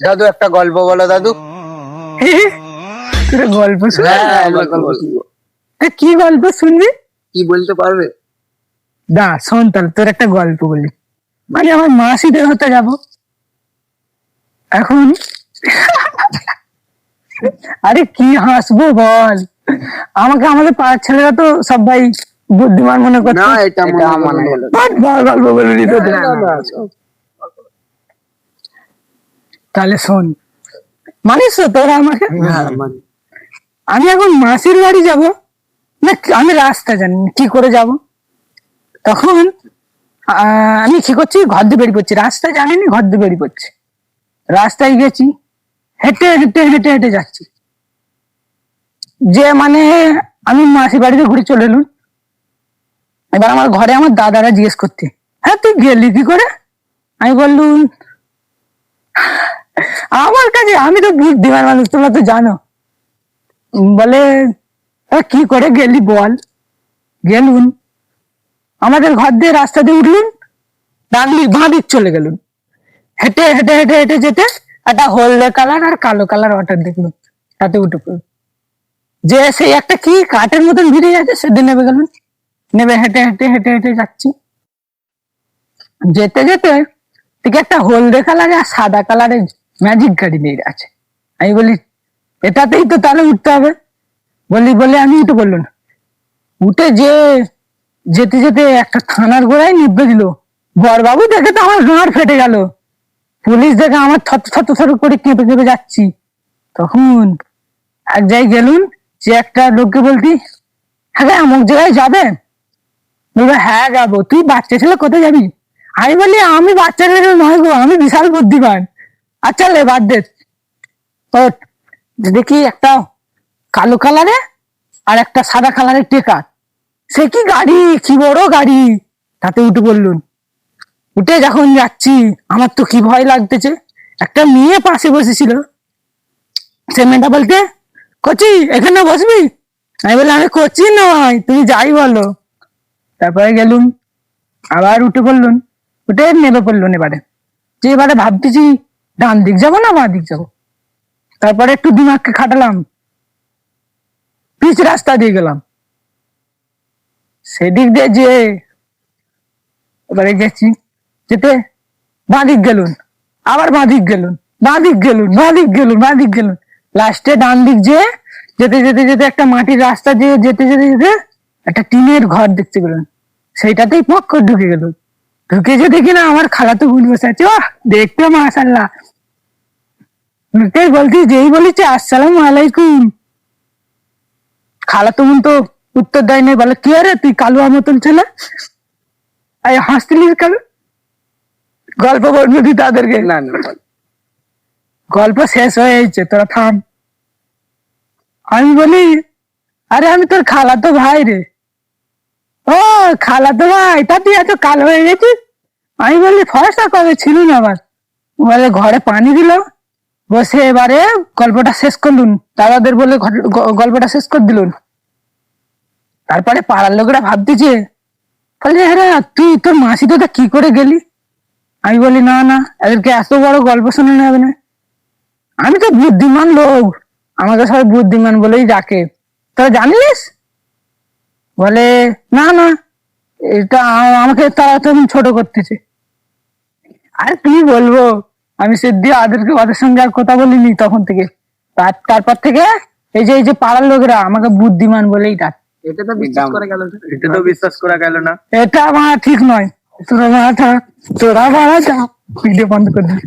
দাদু একটা গল্প বলো দাদু। তোরা গল্প শুনে আমরা গল্প শুনবো। কি গল্প শুনবি? কি বলতে পারবে? দা শোন তাহলে তোর একটা গল্প বলি। মানে আমার মাসিদের হতে যাব এখন। আরে কি হাসবো বল, আমাকে আমাদের পাড়ার ছেলেরা তো সবাই বুদ্ধিমান মনে করছে। না এটা মনে হলো। গল্প বলিনি তো। তাহলে শোন, মানিস তো তোরা আমাকে? আমি এখন মাসির বাড়ি যাব না, আমি রাস্তা জানি না, কি করে যাব। তখন আমি কি করছি, ঘর দিয়ে বেরিয়ে পড়ছি, রাস্তা জানিনি, ঘর দিয়ে বেরিয়ে পড়ছি। রাস্তায় গেছি, হেঁটে হেঁটে হেঁটে হেঁটে যাচ্ছি, যে মানে আমি মাসির বাড়িতে ঘুরে চলে এলুম। এবার আমার ঘরে আমার দাদারা জিজ্ঞেস করতে, হ্যাঁ তুই গেলি কি করে? আমি বললুম আমার কাছে, আমি তো বুদ্ধিমান মানুষ, তোমরা তো জানো। বলে কি করে গেলি বল? গেলুন, আমাদের ঘর দিয়ে রাস্তা দিয়ে উঠলুন, ডানদিক বাঁ দিক চলে গেলুন, হেঁটে হেঁটে হেঁটে হেঁটে যেতে একটা হলদে কালার আর কালো কালার অটো দেখলুন, তাতে উঠে পড়ল। যে সেই একটা কি কাঠের মতন ভিড়ে যাচ্ছে, সেদিন নেমে গেলুন। নেমে হেঁটে হেঁটে হেঁটে হেঁটে যাচ্ছি, যেতে যেতে ঠিক একটা হলদে কালারে আর সাদা কালারের ম্যাজিক গাড়ি নিয়ে গেছে। আমি বলি এটাতেই তো তাহলে উঠতে হবে। বলে আমি উঠে বললো না, উঠে যেতে যেতে একটা থানার গোড়ায় নিবে দিল। বরবাবু দেখে তো আমার গাঁড় ফেটে গেল, পুলিশ দেখে আমার থত থত থত করে কেঁপে কেঁপে যাচ্ছি। তখন এক জায়গায় গেলুন, যে একটা লোককে বলতি, হ্যাঁ অমুক জায়গায় যাবে? বলবে হ্যাঁ যাবো। তুই বাচ্চা ছেলে কোথায় যাবি? আমি বলি আমি বাচ্চা ছেলে নয় গো, আমি বিশাল বুদ্ধিমান। আচ্ছা লে বাদ দে। দেখি একটা কালো কালারে আর একটা সাদা কালারের টেকার, সে কি গাড়ি, কি বড় গাড়ি, তাতে উঠে বললুন। উঠে যখন যাচ্ছি, আমার তো কি ভয় লাগতেছে। একটা মেয়ে পাশে বসেছিল, সে মেয়েটা বলতে, কচি এখানে বসবি? আমি বললাম আমি কচি নয়, তুমি যাই বলো। তারপরে গেলুম, আবার উঠে পড়লুন, উঠে নেমে পড়লুন। যে এবারে ভাবতেছি ডান দিক যাবো না বাঁ দিক যাবো। তারপরে একটু দিমাগকে খাটালাম, পিচ রাস্তা দিয়ে গেলাম, সেদিক দিয়ে যে এবারে গেছি, যেতে বাঁ দিক গেলুন, আবার বাঁ দিক গেলুন, বাঁ দিক গেলুন, বাঁ দিক গেলুন, বাঁ দিক গেলুন, লাস্টে ডান দিক যেতে যেতে যেতে একটা মাটির রাস্তা দিয়ে যেতে যেতে যেতে একটা টিনের ঘর দেখতে গেলুন, সেইটাতেই পক করে ঢুকে গেল। ঢুকে যে দেখি না আমার খালাতো বোন বসে আছে, ওহ দেখতে মাশাআল্লাহ। বলছি যেই বলেছে আসসালামু আলাইকুম, খালাতো বোন তো উত্তর দেয় নাই, বলে কি আরে তুই কালুয়া মতন ছেলে, হাসতিলিস কেন? গল্প বলবি তুই তাদেরকে? না না, গল্প শেষ হয়ে গেছে, তোরা থাম। আমি বলি আরে আমি তোর খালাতো ভাই রে। ও খালাতো ভাই, তা তুই এত কালো হয়ে গেছিস? আমি বলি ফর্সা কবে ছিল না। আবার বলে ঘরে পানি দিল, বসে এবারে গল্পটা শেষ করলুন, দাদাদের বলে গল্পটা শেষ করে দিলুন। তারপরে পাড়ার লোকেরা ভাবতেছে, বলে হ্যাঁ তুই তোর মাসি তো কি করে গেলি? আমি বলি না না, এদেরকে এত বড় গল্প শোনানো হবে না, আমি তো বুদ্ধিমান লোক, আমাকে সবাই বুদ্ধিমান বলেই ডাকে, তোরা জানিস? বলে না না, এটা আমাকে তারা তো ছোট করতেছে। আর কি বলবো, আমি সিদ্ধি ওদের সঙ্গে আর কথা বলিনি তখন থেকে। তারপর থেকে এই যে পাড়ার লোকেরা আমাকে বুদ্ধিমান বলেই ডাক। এটা তো বিশ্বাস করা গেল না, এটা তো বিশ্বাস করা গেল না। এটা আমার ঠিক নয়। তোরা মারা যা, ভিডিও বন্ধ করে দিই।